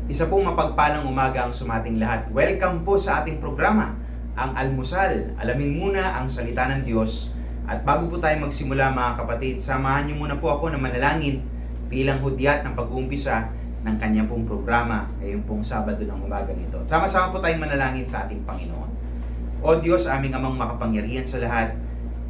Isa pong mapagpalang umaga ang sumating lahat. Welcome po sa ating programa, ang Almusal. Alamin muna ang salita ng Diyos. At bago po tayo magsimula mga kapatid, samahan niyo muna po ako na manalangin bilang hudyat ng pag-uumpisa ng kanyang pong programa ngayong pong Sabado ng umaga nito. Sama-sama po tayong manalangin sa ating Panginoon. O Diyos, aming amang makapangyarihan sa lahat,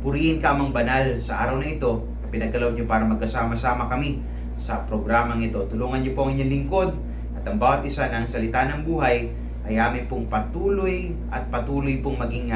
purihin ka amang banal sa araw na ito na pinagkaloob niyo para magkasama-sama kami sa programang ito. Tulungan niyo po ang inyong lingkod at ang bawat isa ng salita ng buhay ay amin pong patuloy pong maging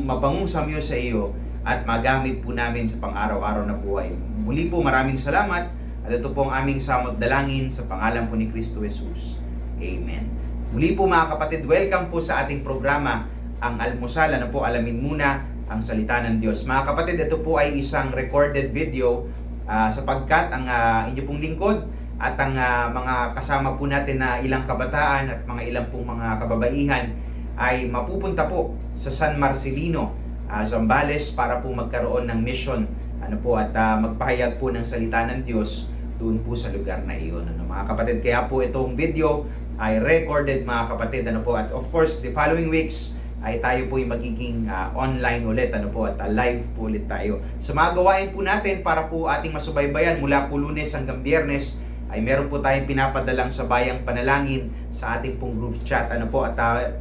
mabangong samyo sa iyo at magamit po namin sa pang-araw-araw na buhay. Muli po maraming salamat at ito po ang aming samot dalangin sa pangalan po ni Kristo Jesus. Amen. Muli po mga kapatid, welcome po sa ating programa, ang Almusal. Alamin muna ang salita ng Diyos. Mga kapatid, ito po ay isang recorded video sapagkat ang inyo pong lingkod at ang mga kasama po natin na ilang kabataan at mga ilang pong mga kababaihan ay mapupunta po sa San Marcelino, Zambales para po magkaroon ng mission at magpahayag po ng salita ng Diyos doon po sa lugar na iyon. Mga kapatid, kaya po itong video ay recorded mga kapatid. At of course, the following weeks ay tayo po ay magiging online ulit at live po ulit tayo. Sa mga gawain po natin para po ating masubaybayan mula po Lunes hanggang Biyernes ay meron po tayong pinapadalang sa bayang panalangin sa ating pong group chat.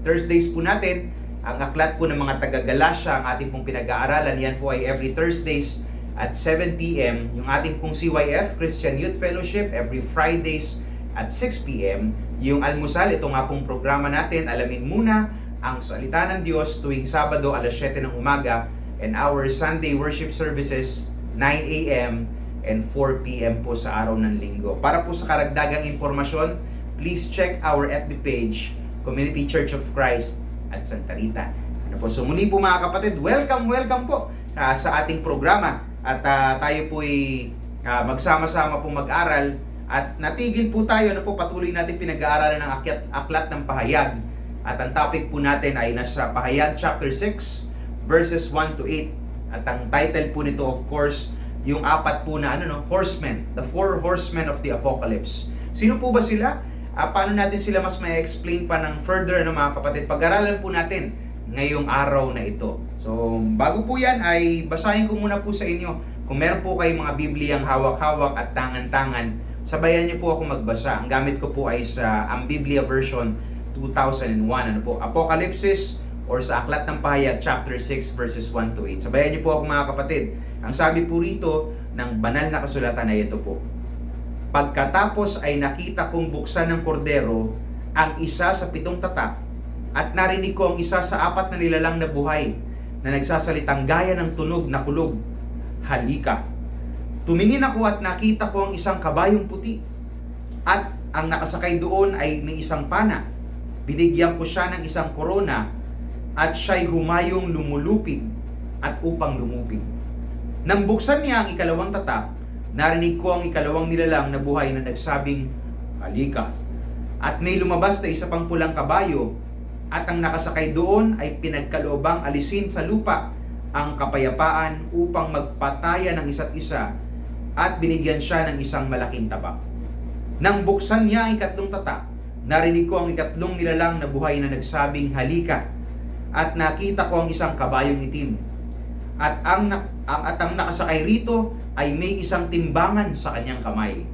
Thursdays po natin, ang aklat po ng mga taga-Galacia, ang ating pong pinag-aaralan, yan po ay every Thursdays at 7 p.m. Yung ating pong CYF, Christian Youth Fellowship, every Fridays at 6 p.m. Yung Almusal, ito nga pong programa natin, alamin muna ang salita ng Diyos tuwing Sabado alas 7 ng umaga, and our Sunday worship services 9 a.m. and 4 p.m. po sa araw ng linggo. Para po sa karagdagang impormasyon, please check our FB page, Community Church of Christ at Santa Rita. So muli po mga kapatid, welcome po sa ating programa. At tayo po ay magsama-sama po mag-aral at natigil po tayo patuloy natin pinag-aaralan ng aklat ng pahayag. At ang topic po natin ay nasa Pahayag chapter 6 verses 1 to 8. At ang title po nito, of course, yung apat po na horsemen, the four horsemen of the apocalypse. Sino po ba sila? Paano natin sila mas may explain pa ng further mga kapatid? Pag-aralan po natin ngayong araw na ito. So, bago po yan ay basahin ko muna po sa inyo. Kung meron po kayong mga Bibliyang hawak-hawak at tangan-tangan, sabayan niyo po ako magbasa. Ang gamit ko po ay ang Biblia version 2001. Apocalypse or sa Aklat ng Pahayag chapter 6 verses 1 to 8. Sabayan niyo po ako mga kapatid. Ang sabi po rito ng banal na kasulatan ay ito po. Pagkatapos ay nakita kong buksan ng kordero ang isa sa 7 tatak at narinig ko ang isa sa 4 na nilalang na buhay na nagsasalitang gaya ng tunog na kulog. Halika. Tumingin ako at nakita ko ang isang kabayong puti at ang nakasakay doon ay may isang pana. Binigyan ko siya ng isang korona at siya'y humayong lumulupig at upang lumupig. Nang buksan niya ang ikalawang tatak, narinig ko ang ikalawang nilalang na buhay na nagsabing, halika. At may lumabas na isa pang pulang kabayo, at ang nakasakay doon ay pinagkaloobang alisin sa lupa ang kapayapaan upang magpataya ng isa't isa, at binigyan siya ng isang malaking tabak. Nang buksan niya ang ikatlong tatak, narinig ko ang ikatlong nilalang na buhay na nagsabing, halika. At nakita ko ang isang kabayong itim. At ang nakasakay rito ay may isang timbangan sa kanyang kamay.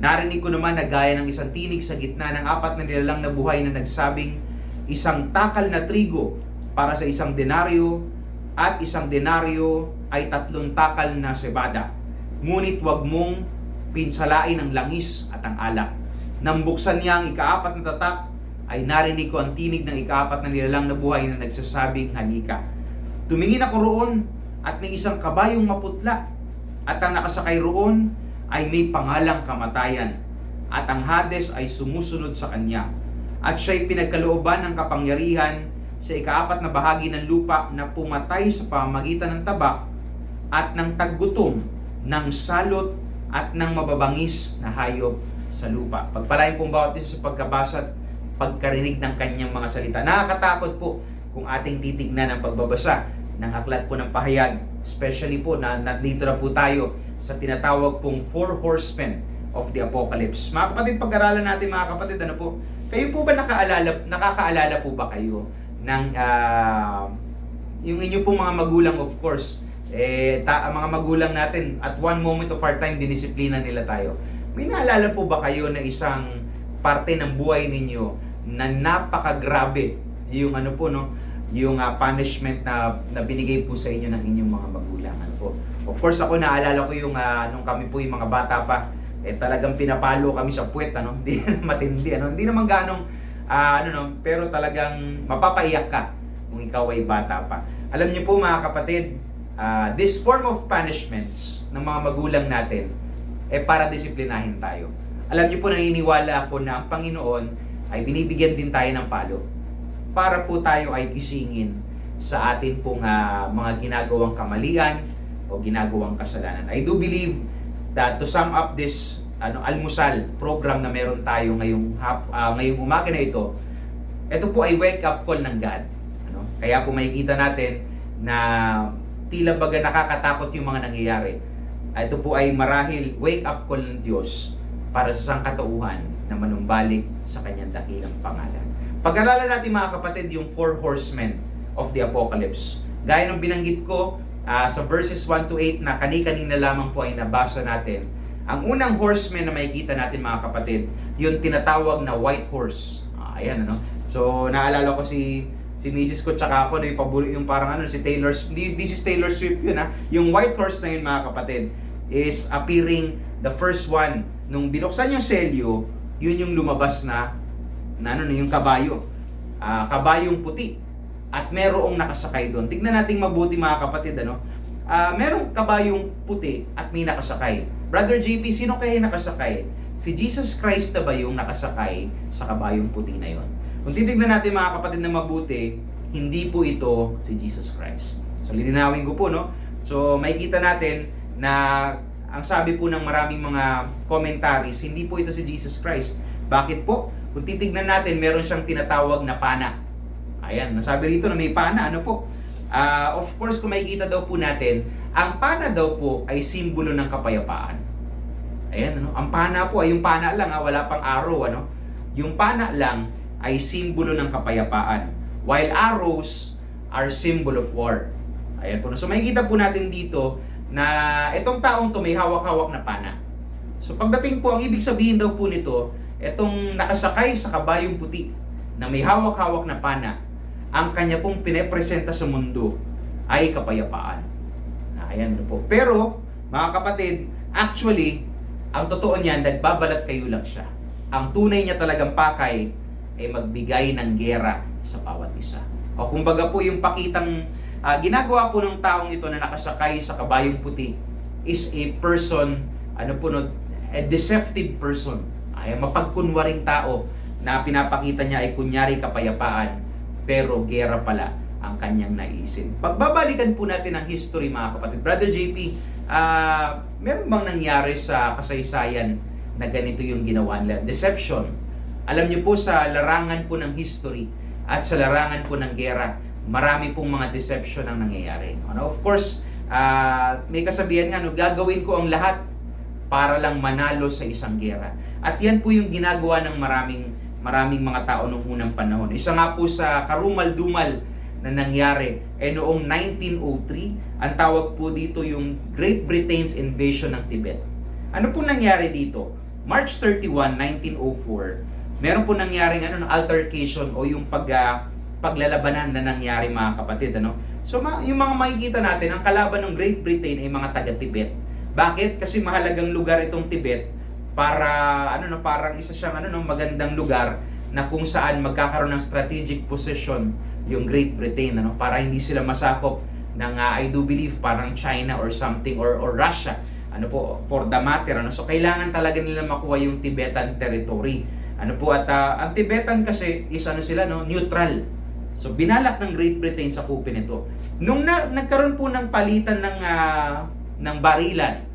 Narinig ko naman na gaya ng isang tinig sa gitna ng 4 na nilalang na buhay na nagsabing, isang takal na trigo para sa isang denaryo, at isang denaryo ay 3 takal na sebada. Ngunit wag mong pinsalain ang langis at ang alak. Nang buksan niya ang ika-4 na tatak, ay narinig ko ang tinig ng ika-4 na nilalang na buhay na nagsasabing, halika. Tumingin ako roon at may isang kabayong maputla, at ang nakasakay roon ay may pangalang kamatayan, at ang Hades ay sumusunod sa kanya. At siya'y pinagkalooban ng kapangyarihan sa ika-4 na bahagi ng lupa na pumatay sa pamamagitan ng tabak at ng taggutom, ng salot at ng mababangis na hayop sa lupa. Pagpalain pong bawat isa sa pagkabasa at pagkarinig ng kanyang mga salita. Nakakatakot po kung ating titignan ang pagbabasa ng aklat po ng pahayag, especially po na nandito na po tayo sa tinatawag pong 4 horsemen of the Apocalypse. Mga kapatid, pag-aralan natin mga kapatid, ano po, kayo po ba nakakaalala po ba kayo ng yung inyo pong mga magulang, of course, mga magulang natin, at one moment of our time, dinisiplina nila tayo. May naalala po ba kayo na isang parte ng buhay ninyo na napakagrabe yung ano po, no, yung punishment na binigay po sa inyo ng inyong mga magulang, ano po. Of course, ako naalala ko yung nung kami po yung mga bata pa, talagang pinapalo kami sa puwet, ano, hindi matindi, ano, hindi naman ganong pero talagang mapapaiyak ka kung ikaw ay bata pa. Alam niyo po mga kapatid, this form of punishments ng mga magulang natin para disiplinahin tayo. Alam niyo po, naniniwala ako na ang Panginoon ay binibigyan din tayo ng palo para po tayo ay gisingin sa atin pong mga ginagawang kamalian o ginagawang kasalanan. I do believe that to sum up this almusal program na meron tayo ngayong umaga na ito po ay wake up call ng God. Kaya po makikita natin na tila baga nakakatakot yung mga nangyayari. Ito po ay marahil wake up call ng Diyos para sa sangkatauhan na manumbalik sa kanyang dakilang pangalan. Pag-aralan natin mga kapatid yung 4 horsemen of the Apocalypse. Gaya ng binanggit ko sa verses 1 to 8 na kani-kanina lamang po ay nabasa natin. Ang unang horseman na makikita natin mga kapatid, yung tinatawag na white horse. Ayan, ano? So, naalala ko si Mrs. ko tsaka ako, yung parang si Taylor, this is Taylor Swift yun, Yung white horse na yun mga kapatid is appearing the first one. Nung binuksan yung selyo, yun yung lumabas na yung kabayo. Kabayong puti. At merong nakasakay doon. Tignan natin mabuti mga kapatid, merong kabayong puti at may nakasakay. Brother JP, sino kaya nakasakay? Si Jesus Christ na ba yung nakasakay sa kabayong puti na yon? Kung titignan natin mga kapatid na mabuti, hindi po ito si Jesus Christ. So lilinawin ko po, no? So makikita natin na ang sabi po ng maraming mga commentaries, hindi po ito si Jesus Christ. Bakit po? Kung titignan natin, meron siyang tinatawag na pana. Ayan, nasabi rito na may pana. Ano po? Of course, kung makikita daw po natin, ang pana daw po ay simbolo ng kapayapaan. Ayan, ano? Ang pana po ay yung pana lang, wala pang arrow, ano? Yung pana lang ay simbolo ng kapayapaan. While arrows are symbol of war. Ayan po. So makikita po natin dito na itong taong to may hawak-hawak na pana. So pagdating po, ang ibig sabihin daw po nito, itong nakasakay sa kabayong puti na may hawak-hawak na pana, ang kanya pong pinepresenta sa mundo ay kapayapaan. Ayan po. Pero, mga kapatid, actually, ang totoo niyan, nagbabalat kayo lang siya. Ang tunay niya talagang pakay ay magbigay ng gera sa bawat isa. O kumbaga po yung pakitang ginagawa po ng taong ito na nakasakay sa kabayong puti is a person, a deceptive person. Ay mapagkunwaring tao na pinapakita niya ay kunyari kapayapaan, pero gera pala ang kanyang naiisip. Pagbabalikan po natin ang history mga kapatid. Brother JP, meron bang nangyari sa kasaysayan na ganito yung ginawa nila? Deception. Alam niyo po sa larangan po ng history at sa larangan po ng gera, marami pong mga deception ang nangyayari. Of course, may kasabihan nga, gagawin ko ang lahat para lang manalo sa isang gera. At yan po yung ginagawa ng maraming mga tao noong unang panahon. Isa nga po sa karumal-dumal na nangyari noong 1903, ang tawag po dito yung Great Britain's invasion ng Tibet. Ano po nangyari dito? March 31, 1904, meron po nangyaring altercation o yung paglalabanan na nangyari mga kapatid. So yung mga makikita natin, ang kalaban ng Great Britain ay mga taga-Tibet. Bakit? Kasi mahalagang lugar itong Tibet para parang isa siyang magandang lugar na kung saan magkakaroon ng strategic position yung Great Britain para hindi sila masakop ng I do believe parang China or something or Russia for the matter so kailangan talaga nila makuha yung Tibetan territory at ang Tibetan kasi is sila neutral. So binalak ng Great Britain sa kupin ito. Nung nagkaroon po ng palitan ng barilan,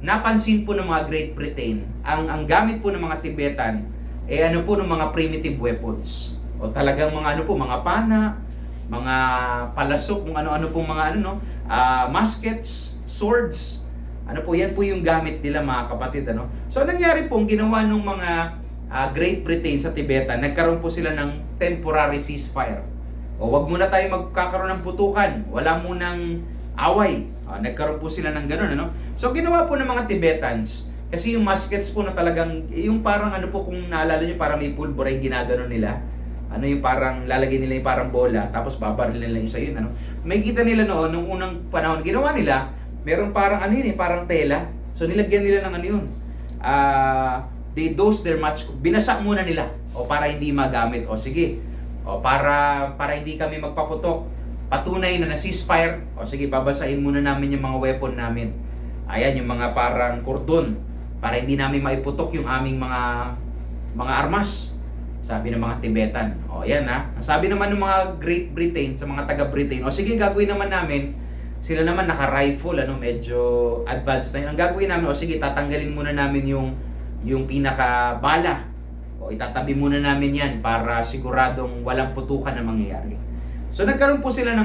napansin po ng mga Great Britain, ang gamit po ng mga Tibetan ng mga primitive weapons. O talagang mga mga pana, mga palasok, kung ano-ano pong mga muskets, swords, Ano po, yan po yung gamit nila mga kapatid. Ano? So nangyari po, ginawa ng mga Great Britain sa Tibetan, nagkaroon po sila ng temporary ceasefire. O wag muna tayo magkakaroon ng putukan, wala munang away. Nagkaroon po sila ng ganun. Ano? So ginawa po ng mga Tibetans, kasi yung muskets po na talagang, yung parang ano po, kung naalala nyo, parang may pulbura yung ginaganon nila. Ano yung parang lalagay nila yung parang bola, tapos babaril nila isa yun. Ano? May kita nila noon, nung unang panahon, ginawa nila, meron parang ano yun parang tela. So nilagyan nila ng ano yun. They dose their match, binasa muna nila, o para hindi magamit. O sige, o para hindi kami magpaputok, patunay na ceasefire, o sige, babasahin muna namin yung mga weapon namin. Ayan, yung mga parang kordon, para hindi namin maiputok yung aming mga armas, sabi ng mga Tibetan. O yan ha. Sabi naman ng mga Great Britain, sa mga taga-Britain, o sige, gagawin naman namin, sila naman naka-rifle, ano, medyo advanced na yun. Ang gagawin namin, o sige, tatanggalin muna namin yung pinaka-bala. O itatabi muna namin yan para siguradong walang putukan na mangyayari. So nagkaroon po sila ng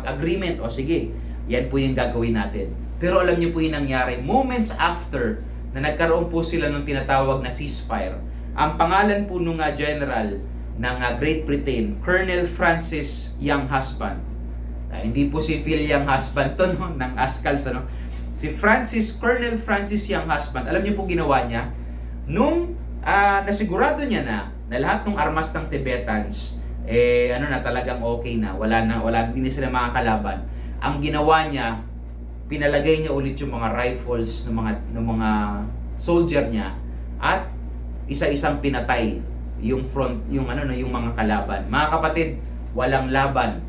agreement, o sige, yan po yung gagawin natin. Pero alam niyo po yung nangyari, moments after na nagkaroon po sila ng tinatawag na ceasefire, ang pangalan po nung general ng Great Britain, Colonel Francis Young Husband. Hindi po si Phil Young Husband to, no, ng Ascals, ano? Si Colonel Francis Young Husband, alam niyo po ginawa niya? Nung nasigurado niya na lahat ng armas ng Tibetans, talagang okay na, hindi na sila makakalaban. Ang ginawa niya, pinalagay niya ulit yung mga rifles ng mga soldier niya at isa-isang pinatay yung mga kalaban. Mga kapatid, walang laban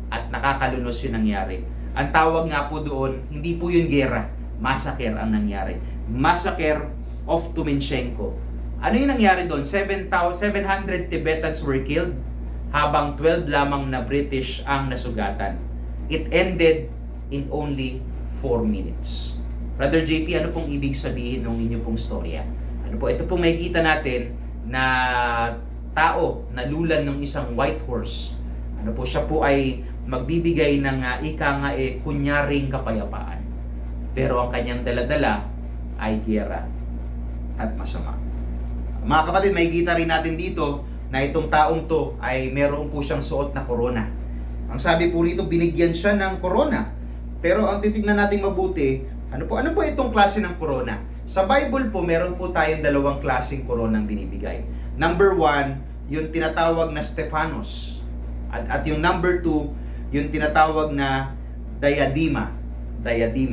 at nakakalunos yung nangyari. Ang tawag nga po doon, hindi po yung gera, massacre ang nangyari. Massacre of Tuminchenko. Ano yung nangyari doon? 700 Tibetans were killed habang 12 lamang na British ang nasugatan. It ended in only 4 minutes. Brother JP, ano pong ibig sabihin ng inyo pong storya? Ano po, ito pong makikita natin na tao na lulan ng isang white horse. Ano po, siya po ay magbibigay ng kunyaring kapayapaan. Pero ang kanyang daladala ay giyera at masama. Mga kapatid, makikita rin natin dito na itong taong to ay meron po siyang suot na korona. Ang sabi po rito, binigyan siya ng korona. Pero ang titignan natin mabuti, ano po itong klase ng corona? Sa Bible po, meron po tayong dalawang klaseng coronang binibigay. Number 1, yung tinatawag na Stephanos. At yung number 2, yung tinatawag na diadema.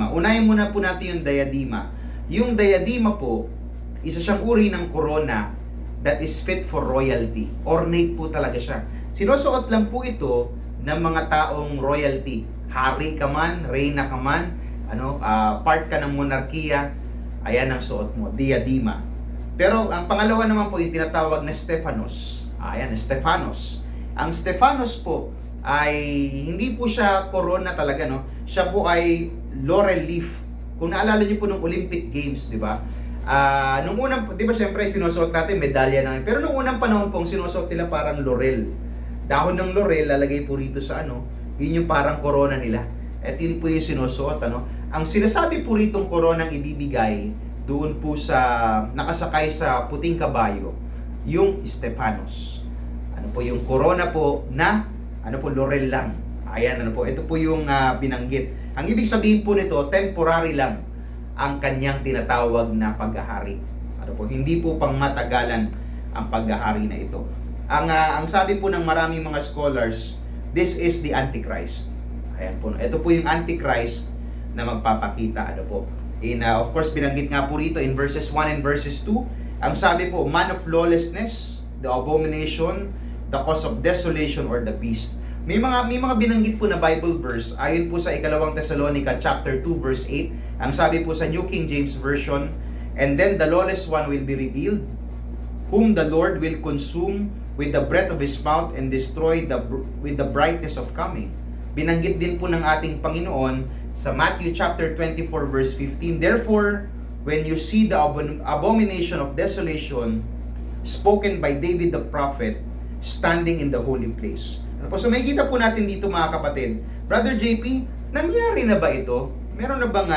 Unahin muna po natin yung diadema. Yung diadema po, isa siyang uri ng corona that is fit for royalty. Ornate po talaga siya. Sinusuot lang po ito ng mga taong royalty. Hari ka man, reyna ka man, part ka ng monarkiya, ayan ang suot mo, diadema. Pero ang pangalawa naman po yung tinatawag na Stephanos. Ayan, Stephanos. Ang Stephanos po ay hindi po siya corona talaga, no? Siya po ay laurel leaf. Kung naalala niyo po nung Olympic Games, di ba? Nung unang, di ba syempre sinusuot natin medalya pero nung unang panahon pong sinusuot nila parang laurel. Dahon ng laurel lalagay po rito sa yun yung parang corona nila. At yun po yung sinusuot, Ang sinasabi po ritong koronang ibibigay doon po sa nakasakay sa puting kabayo, yung Stephanos. Ano po yung corona po na laurel lang. Ayan, ito po yung binanggit. Ang ibig sabihin po nito, temporary lang ang kanyang tinatawag na paghahari. Hindi po pangmatagalan ang paghahari na ito. Ang sabi po ng maraming mga scholars, this is the Antichrist. Ayan po. Ito po yung Antichrist na magpapakita. Of course, binanggit nga po rito in verses 1 and verses 2. Ang sabi po, man of lawlessness, the abomination, the cause of desolation, or the beast. May mga binanggit po na Bible verse ayon po sa 2 Thessalonica chapter 2 verse 8. Ang sabi po sa New King James Version, and then the lawless one will be revealed, whom the Lord will consume with the breath of His mouth and destroy with the brightness of coming. Binanggit din po ng ating Panginoon sa Matthew chapter 24 verse 15, therefore, when you see the abomination of desolation spoken by David the prophet standing in the holy place. So makikita po natin dito mga kapatid, Brother JP, nangyari na ba ito? Meron na bang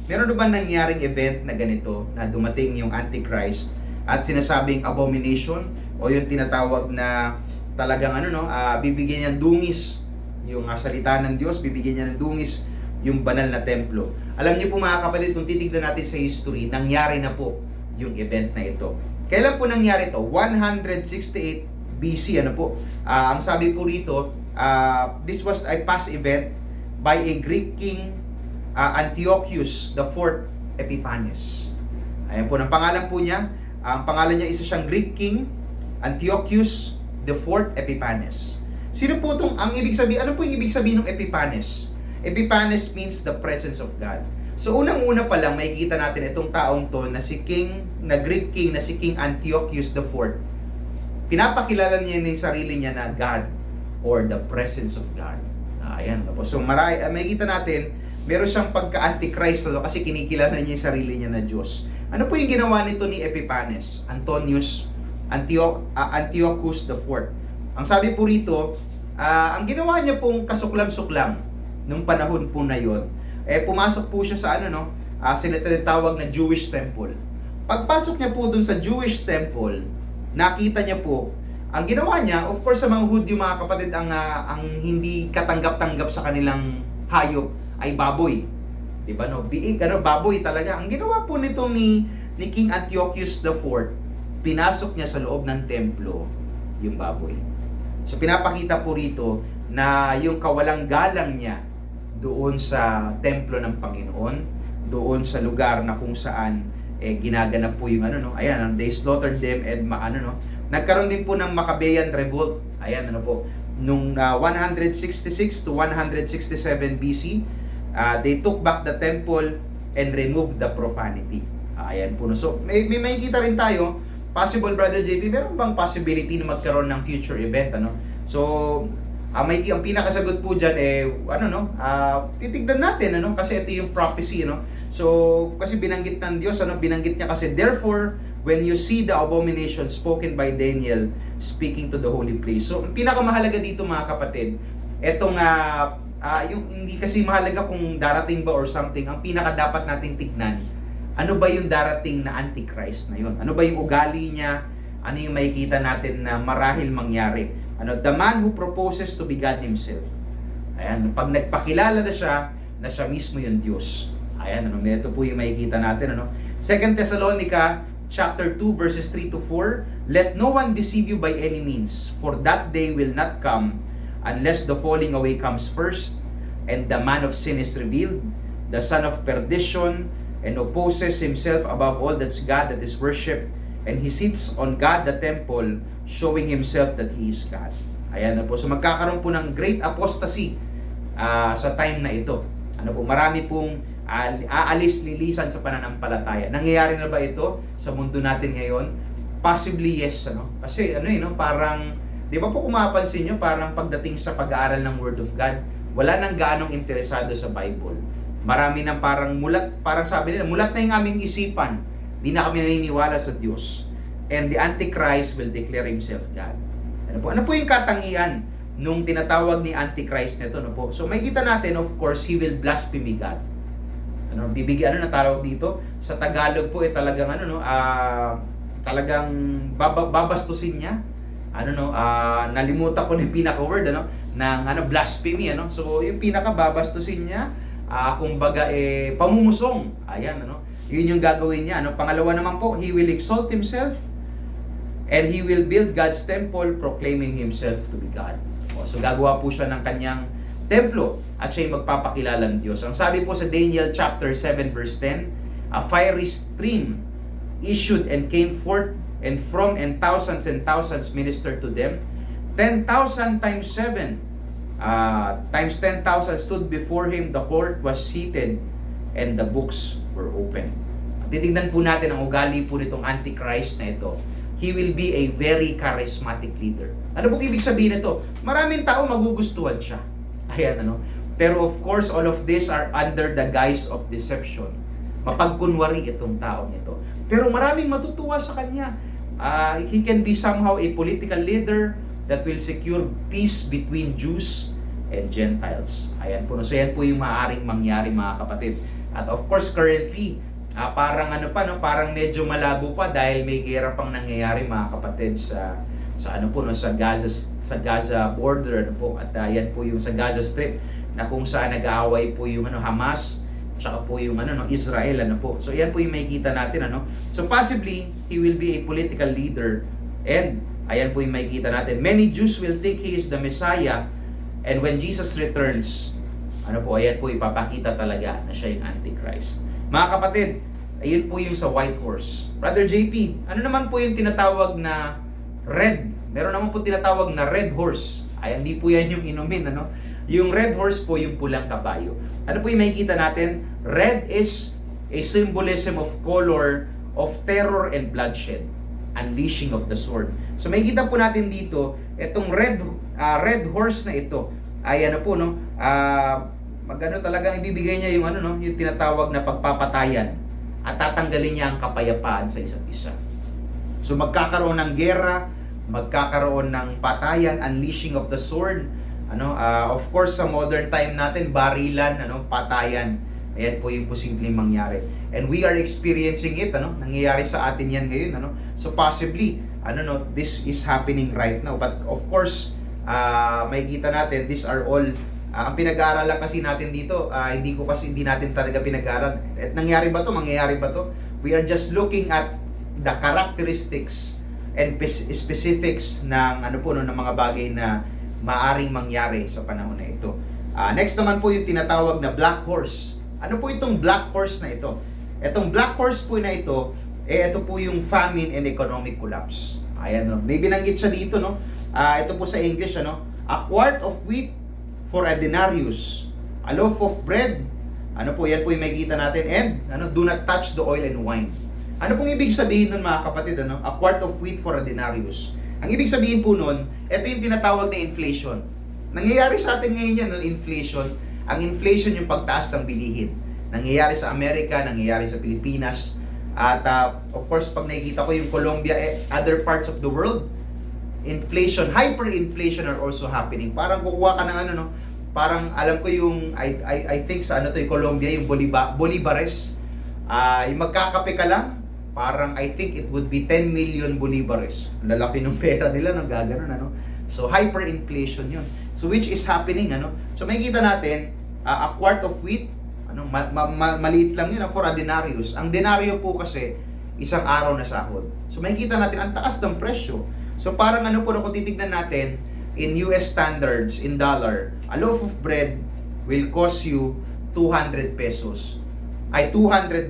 Meron ba nangyaring event na ganito na dumating yung Antichrist at sinasabing abomination o yung tinatawag na talagang bibigyan niya dungis yung salita ng Diyos, bibigyan niya ng dungis yung banal na templo. Alam niyo po mga kapatid, kung titignan natin sa history, nangyari na po yung event na ito. Kailan po nangyari ito? 168 BC, ang sabi po rito, this was a past event by a Greek king, Antiochus IV Epiphanes. Ayan po, ang pangalan po niya, ang pangalan niya, isa siyang Greek king, Antiochus IV Epiphanes. Sino po itong, ang ibig sabihin, ano po yung ibig sabihin ng Epiphanes? Epiphanes means the presence of God. So unang-una pa lang, makikita natin itong taong to na si Greek king na si King Antiochus IV. Pinapakilala niya yung sarili niya na God or the presence of God. Ayan. So makikita natin, meron siyang pagka-antichrist kasi kinikilala niya yung sarili niya na Diyos. Ano po yung ginawa nito ni Epiphanes? Antiochus IV. Ang sabi po rito, ang ginawa niya pong kasuklam-suklam nung panahon po na yon, pumasok po siya sa sinatawag na Jewish temple. Pagpasok niya po dun sa Jewish temple, nakita niya po, ang ginawa niya, of course sa mga Hudyo mga kapatid, ang hindi katanggap-tanggap sa kanilang hayop ay baboy. Diba no? Biig, baboy talaga. Ang ginawa po nito ni King Antiochus IV, pinasok niya sa loob ng templo yung baboy. So pinapakita po rito na yung kawalang galang niya doon sa templo ng Panginoon, doon sa lugar na kung saan ginaganap po yung they slaughtered them and nagkaroon din po ng Maccabean revolt. Ayan nung 166 to 167 BC, they took back the temple and removed the profanity. Ayan po. So may makikita rin tayo, possible Brother JP, meron bang possibility na magkaroon ng future event So ang pinakasagot po diyan titignan natin kasi ito yung prophecy So kasi binanggit ng Diyos binanggit niya kasi, therefore when you see the abomination spoken by Daniel speaking to the holy place. So ang pinakamahalaga dito mga kapatid, etong yung hindi kasi mahalaga kung darating ba or something, ang pinaka dapat nating tignan, ano ba yung darating na Antichrist na yun? Ano ba yung ugali niya? Ano yung makikita natin na marahil mangyari? The man who proposes to be God himself. Ayan, pag nagpakilala na siya mismo yung Diyos. Ayan, ito po yung makikita natin. 2 Thessalonica chapter 2 verses 3 to 4, let no one deceive you by any means, for that day will not come unless the falling away comes first, and the man of sin is revealed, the son of perdition, and opposes himself above all that's God, that is worshipped, and he sits on God the temple, showing himself that he is God. Ayan po. So magkakaroon po ng great apostasy sa time na ito. Marami pong aalis-lilisan sa pananampalataya. Nangyayari na ba ito sa mundo natin ngayon? Possibly yes, Kasi parang, di ba po kung mapapansin nyo, parang pagdating sa pag-aaral ng Word of God, wala nang gaanong interesado sa Bible. Marami nang parang mulat, parang sabi nila, mulat na yung aming isipan. Di na kami naniniwala sa Diyos. And the Antichrist will declare himself God. Ano po yung katangian nung tinatawag ni Antichrist nito? So makikita natin, of course, he will blaspheme God. Bibigyan na tawag dito? Sa Tagalog po talagang talagang babastusin niya. Nalimutan ko yung pinaka-word ng blasphemy So yung pinaka-babastusin niya, kumbaga pamumusong. Ayan Yun yung gagawin niya. Pangalawa naman po, he will exalt himself and he will build God's temple, proclaiming himself to be God. So gagawa po siya ng kanyang templo at siya'y magpapakilala ng Diyos. Ang sabi po sa Daniel chapter 7 verse 10, a fiery stream issued and came forth, and from and thousands ministered to them. 10,000 times 7 times 10,000 stood before him, the court was seated, and the books were open. Titignan po natin ang ugali po nitong Antichrist na ito. He will be a very charismatic leader. Ano pong ibig sabihin nito? Maraming tao magugustuhan siya. Ayan Pero of course, all of this are under the guise of deception. Mapagkunwari itong taong ito. Pero maraming matutuwa sa kanya. He can be somehow a political leader that will secure peace between Jews and Gentiles. Ayan po. So yan po yung maaaring mangyari mga kapatid. At of course, currently, parang ano pa, no, parang medyo malabo pa dahil may gera pang nangyayari, mga kapatid, sa ano po, no, sa Gaza border, ano po, at yan po yung sa Gaza Strip, na kung saan nag-aaway po yung Hamas tsaka po yung Israel, ano po. So yan po yung makikita natin, ano. So possibly he will be a political leader, and ayan po yung makikita natin. Many Jews will think he is the Messiah, and when Jesus returns, ano po, ayan po ipapakita talaga na siya yung Antichrist. Mga kapatid, ayun po yung sa white horse. Brother JP, ano naman po yung tinatawag na red? Meron naman po tinatawag na red horse. Ay, hindi po yan yung inumin, ano? Yung red horse po yung pulang kabayo. Ano po yung makikita natin? Red is a symbolism of color, of terror and bloodshed, unleashing of the sword. So makikita po natin dito, itong red horse na ito ay ano po, no? Magano talagang ibibigay niya yung yung tinatawag na pagpapatayan, at tatanggalin niya ang kapayapaan sa isa't isa. So magkakaroon ng gera, magkakaroon ng patayan, unleashing of the sword. Of course sa modern time natin, barilan, patayan. Ayan po yung posibleng mangyari. And we are experiencing it, nangyayari sa atin yan ngayon, So possibly, this is happening right now. But of course, makikita natin, these are all ang pinag-aaralan kasi natin dito, hindi natin talaga pinag-aaral. At nangyari ba to? Mangyayari ba to? We are just looking at the characteristics and specifics ng ng mga bagay na maaring mangyari sa panahon na ito. Next naman po yung tinatawag na black horse. Ano po itong black horse na ito? Itong black horse po na ito, ito po yung famine and economic collapse. Ayan, may binanggit siya dito, no? Ito po sa English, a quart of wheat for a denarius, a loaf of bread, yan po yung makikita natin, and do not touch the oil and wine. Ano pong ibig sabihin nun, mga kapatid, a quart of wheat for a denarius? Ang ibig sabihin po nun, ito yung tinatawag na inflation. Nangyayari sa atin ngayon yan, inflation. Ang inflation yung pagtaas ng bilihin. Nangyayari sa Amerika, nangyayari sa Pilipinas, at of course, pag nakikita ko yung Colombia, other parts of the world, inflation, hyperinflation are also happening. Parang kukuha ka ng parang alam ko yung I think sa yung Colombia, yung Bolivares. Yung magkakape ka lang, parang I think it would be 10 million Bolivares. Ang lalaki ng pera nila nang gaganon, So hyperinflation 'yun. So which is happening, So makikita natin a quart of wheat, maliit lang 'yun for a denarius. Ang denaryo po kasi isang araw na sahod. So makikita natin ang taas ng presyo. So parang po kung titignan natin in US standards, in dollar, a loaf of bread will cost you 200 pesos. Ay $200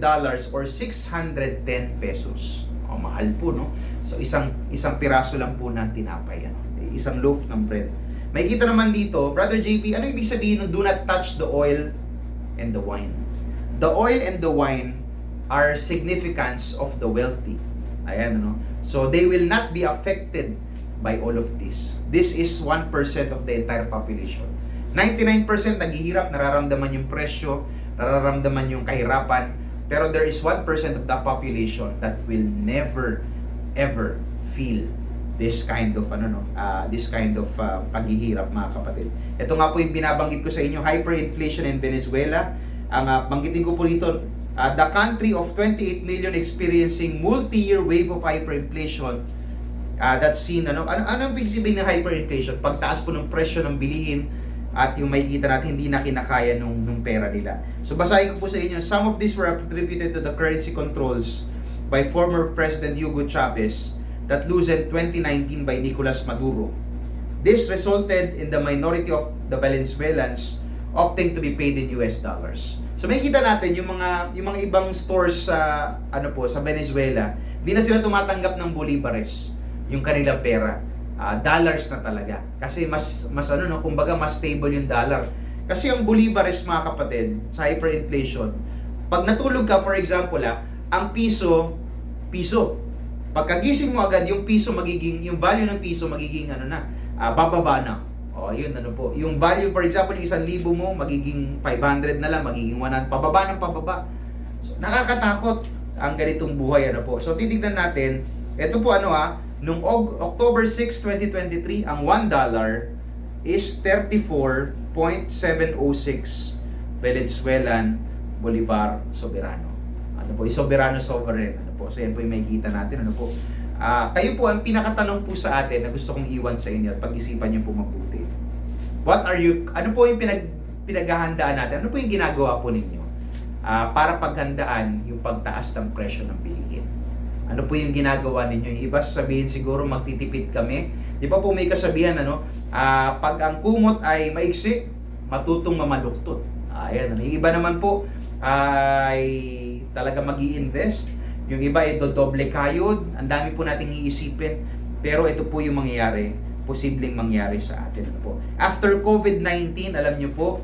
or 610 pesos. Mahal po, no? So isang piraso lang po ng tinapay, isang loaf ng bread. Makikita naman dito, Brother JP, ano ibig sabihin ng do not touch the oil and the wine? The oil and the wine are significance of the wealthy. Ayan, So they will not be affected by all of this. This is 1% of the entire population. 99% naghihirap, nararamdaman yung presyo, nararamdaman yung kahirapan, pero there is 1% of the population that will never ever feel this kind of paghihirap, mga kapatid. Ito nga po yung binabanggit ko sa inyo, hyperinflation in Venezuela. Ang banggitin ko po rito, the country of 28 million experiencing multi-year wave of hyperinflation. That's seen, ano ibig sabihin ng hyperinflation? Pagtaas po ng presyo ng bilihin, at yung makikita natin hindi na kinakaya nung pera nila. So basahin ko po sa inyo, some of these were attributed to the currency controls by former President Hugo Chavez that loosened 2019 by Nicolas Maduro. This resulted in the minority of the Venezuelans opting to be paid in US dollars. So makikita natin yung mga ibang stores sa sa Venezuela, hindi na sila tumatanggap ng bolivares, yung kanilang pera. Dollars na talaga. Kasi mas kumbaga mas stable yung dollar. Kasi ang bolivares, mga kapatid, sa hyperinflation, pag natulog ka, for example, ang piso. Pagkagising mo agad, yung value ng piso magiging bababa na. Yun po. Yung value, for example, yung 1,000 mo, magiging 500 na lang, magiging 100, pababa ng pababa. So, nakakatakot ang ganitong buhay, So, titignan natin, ito po Noong October 6, 2023, ang $1 is 34.706 Venezuelan Bolivar Soberano. Ano po, Soberano Sovereign. Ano po, so yan po yung makikita natin. Ano po, kayo po, ang pinakatanong po sa atin na gusto kong iwan sa inyo at pag-isipan niyo po mabuti. Ano po yung pinaghahandaan natin? Ano po yung ginagawa po ninyo para paghandaan yung pagtaas ng presyo ng bilihin? Ano po yung ginagawa ninyo? Yung iba sasabihin siguro magtitipid kami. Di ba po may kasabihan, pag ang kumot ay maiksi, matutong mamaluktot. Ayan, yung iba naman po ay talaga mag-i-invest. Yung iba ay dodoble kayod. Ang dami po nating iisipin. Pero ito po yung mangyayari, posibleng mangyari sa atin. Ano po? After COVID-19, alam nyo po,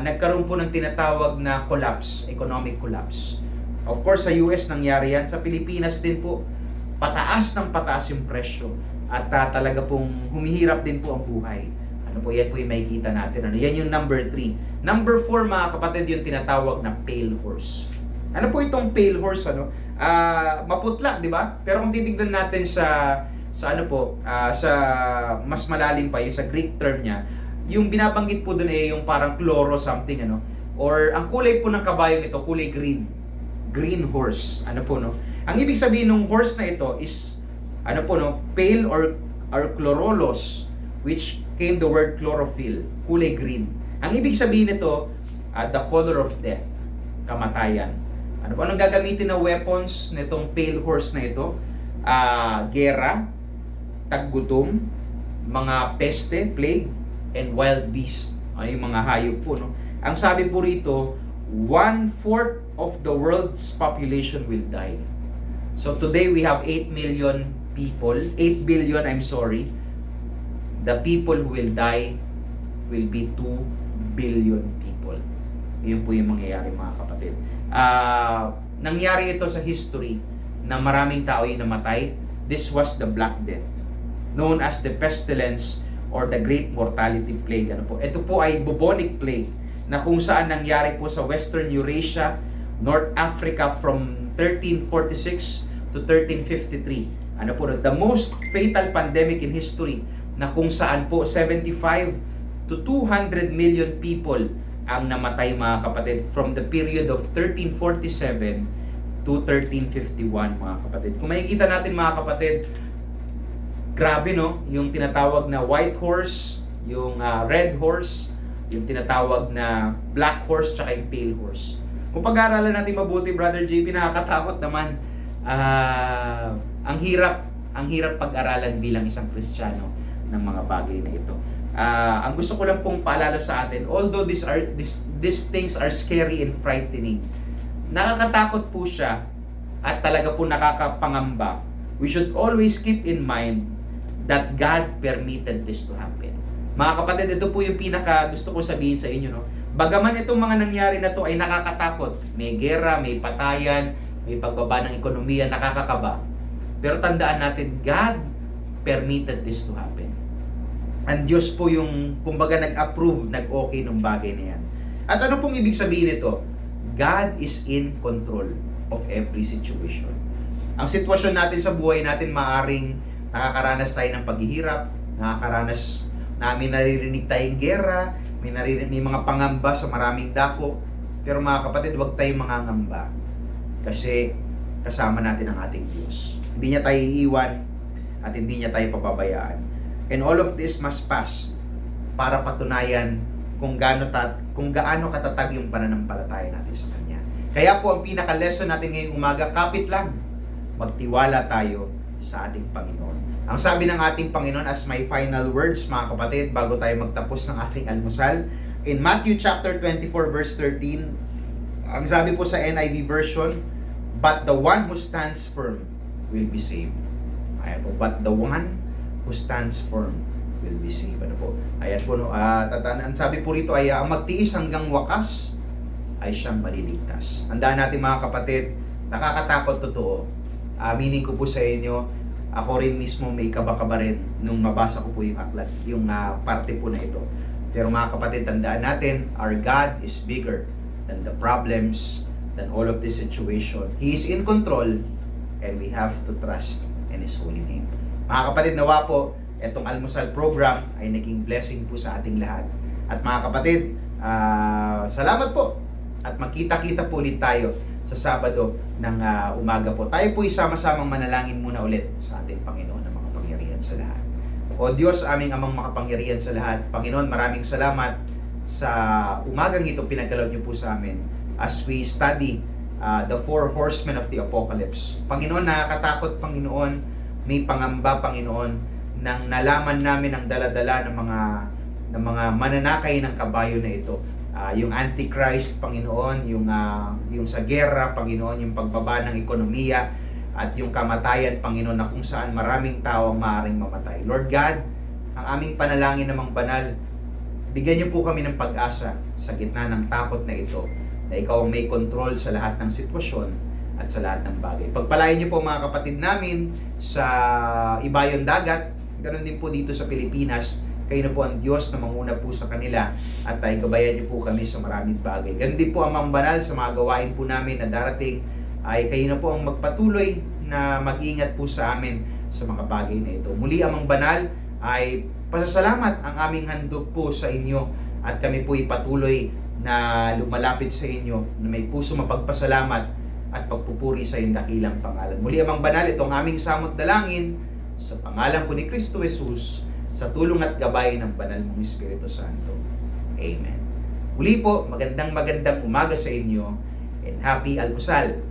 nagkaroon po ng tinatawag na collapse, economic collapse. Of course, sa US nangyari yan. Sa Pilipinas din po, pataas ng pataas yung presyo. At talaga pong humihirap din po ang buhay. Ano po, yan po yung makikita natin. Yan yung number 3. Number 4, mga kapatid, yung tinatawag na pale horse. Ano po itong pale horse? Maputla, di ba? Pero kung titignan natin sa mas malalim pa, yung sa Greek term niya, yung binabanggit po doon yung parang chloro something, or ang kulay po ng kabayong ito, kulay green horse. Ano po, no? Ang ibig sabihin ng horse na ito is, pale or chlorolos, which came the word chlorophyll, kulay green. Ang ibig sabihin nito, the color of death, kamatayan. Ano po, anong gagamitin na weapons nitong pale horse na ito? Gera, taggutom, mga peste, plague, and wild beast. Yung mga hayop po, no? Ang sabi po rito, 1/4 of the world's population will die. So today we have 8 billion, the people who will die will be 2 billion people. Yun po yung mangyayari, mga kapatid. Nangyari ito sa history na maraming tao yung namatay. This was the Black Death, known as the pestilence or the Great Mortality Plague. Ito po ay bubonic plague na kung saan nangyari po sa Western Eurasia, North Africa from 1346 to 1353. The most fatal pandemic in history na kung saan po 75 to 200 million people ang namatay, mga kapatid, from the period of 1347 to 1351, mga kapatid. Kung makikita natin, mga kapatid, grabe, no? Yung tinatawag na white horse, yung red horse, yung tinatawag na black horse, tsaka yung pale horse. Kung pag-aaralan natin mabuti, Brother JP, nakakatakot naman. Ang hirap pag-aralan bilang isang Kristiyano ng mga bagay na ito. Ang gusto ko lang pong paalala sa atin, although these things are scary and frightening, nakakatakot po siya at talaga po nakakapangamba. We should always keep in mind that God permitted this to happen. Mga kapatid, ito po yung pinaka gusto ko sabihin sa inyo, no? Bagaman itong mga nangyari na to ay nakakatakot, may gera, may patayan, may pagbaba ng ekonomiya, nakakakaba. Pero tandaan natin, God permitted this to happen. And Diyos po yung, kumbaga, nag-approve, nag-okay ng bagay na yan. At ano pong ibig sabihin nito? God is in control of every situation. Ang sitwasyon natin sa buhay natin, maaring nakakaranas tayo ng paghihirap, nakakaranas namin, naririnig tayong gera, may mga pangamba sa maraming dako. Pero mga kapatid, huwag tayong mangangamba. Kasi kasama natin ang ating Diyos. Hindi niya tayo iiwan at hindi niya tayo pababayaan. And all of this must pass para patunayan kung gaano katatag yung pananampalataya natin sa Kanya. Kaya po ang pinaka-lesson natin ngayong umaga, kapit lang, magtiwala tayo sa ating Panginoon. Ang sabi ng ating Panginoon as my final words, mga kapatid, bago tayo magtapos ng ating almusal, in Matthew chapter 24 verse 13, ang sabi po sa NIV version, but the one who stands firm will be saved. Ayan po, but the one who stands firm will be saved. Ano po? Ayan po, no? Ang sabi po rito ay ang magtiis hanggang wakas ay siyang maliligtas. Tandaan natin, mga kapatid, nakakatakot, totoo. Aminin ko po sa inyo, ako rin mismo may kaba-kaba rin nung mabasa ko po yung aklat, yung parte po na ito. Pero mga kapatid, tandaan natin, our God is bigger than the problems, than all of this situation. He is in control and we have to trust in His holy name. Mga kapatid, nawa po, itong almusal program ay naging blessing po sa ating lahat. At mga kapatid, salamat po at magkita-kita po ulit tayo sa Sabado ng umaga po. Tayo po sama-samang manalangin muna ulit sa ating Panginoon na makapangyarihan sa lahat. O Diyos, aming amang makapangyarihan sa lahat, Panginoon, maraming salamat sa umagang ito pinagkaloob niyo po sa amin as we study the four horsemen of the apocalypse. Panginoon, nakakatakot, Panginoon, may pangamba, Panginoon, nang nalaman namin ang daladala ng mga mananakay ng kabayo na ito. Yung Antichrist, Panginoon, yung sa gera, Panginoon, yung pagbaba ng ekonomiya, at yung kamatayan, Panginoon, na kung saan maraming tao ang maaaring mamatay. Lord God, ang aming panalangin namang banal, bigyan niyo po kami ng pag-asa sa gitna ng takot na ito, na ikaw ang may control sa lahat ng sitwasyon at sa lahat ng bagay. Pagpalain niyo po mga kapatid namin sa Ibayon Dagat, ganoon din po dito sa Pilipinas. Kayo na po ang Diyos na manguna po sa kanila at gabayan niyo po kami sa maraming bagay. Ganoon din po ang Amang Banal sa mga gawain po namin na darating, ay kayo na po ang magpatuloy na mag-ingat po sa amin sa mga bagay na ito. Muli, Amang Banal, ay pasasalamat ang aming handog po sa inyo at kami po ipatuloy na lumalapit sa inyo na may puso mapagpasalamat at pagpupuri sa iyong dakilang pangalan. Muli, Amang Banal, itong aming samot dalangin sa pangalan po ni Kristo Jesus, sa tulong at gabay ng banal mong Espiritu Santo. Amen. Muli po, magandang umaga sa inyo and happy almusal.